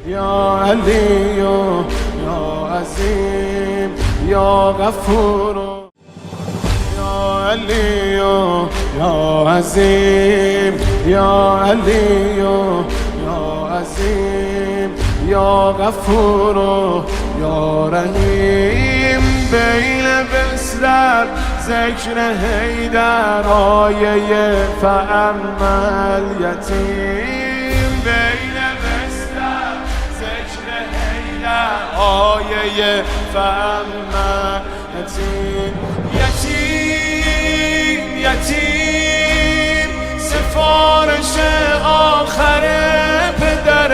یا علی یا عظیم یا غفور یا علی یا عظیم یا علی یا عظیم یا غفور یا رحیم. بین بسر ذکر حیدر آیه فاما الیتیم. بین بسر ذکر حیدر آیه فاما یتیم یتیم سفارش آخر پدر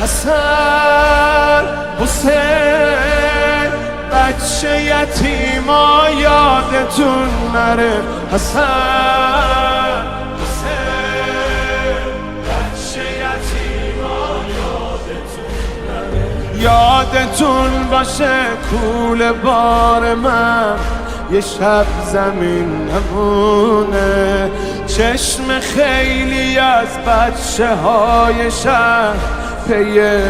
حسن حسین. بچه یتیما یادتون نره حسن حسین. بچه یتیما یادتون نره. یادتون باشه کول بار من یه شب زمین نمونه. چشم خیلی از بچه های شهر پی یه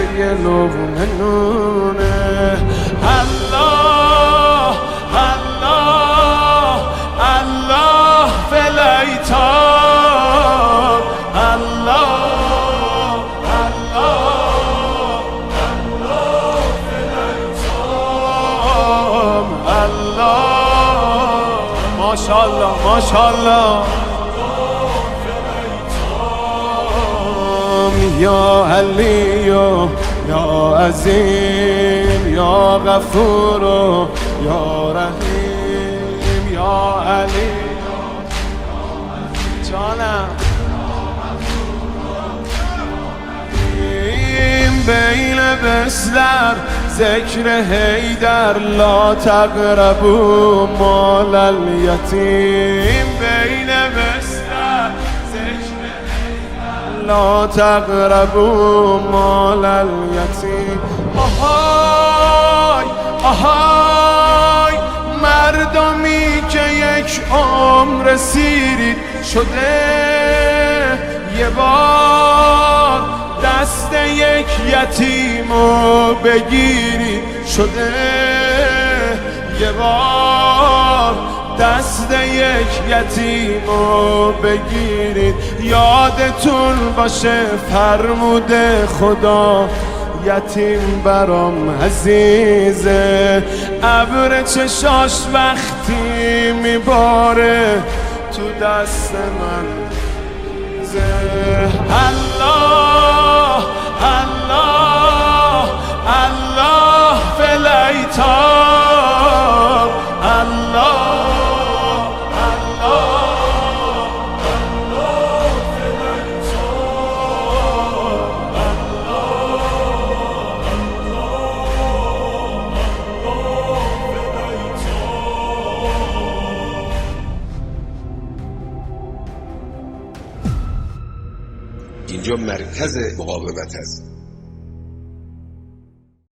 لقمه نونه. الله الله الله فلیتاب. الله الله الله فلیتاب. الله ماشاءالله ماشاءالله. یا علی یا عظیم یا غفور یا رحیم. یا علی جانم. بین بسر ذکر حیدر لا تقربوا مال الیتیم. بین بسر ذکر حیدر لا تقربوا مال الیتیم. آهای آهای مردمی که یک عمر سیرید شده یه بار دست یک یتیمو بگیرید شده یه بار دست یک یتیمو بگیرید. یادتون باشه فرموده خدا یتیم برام عزیزه. ابر چشاش وقتی میباره تو دست من الله الله الله فلیتاب. الله اینجا مرکز مقاومت است.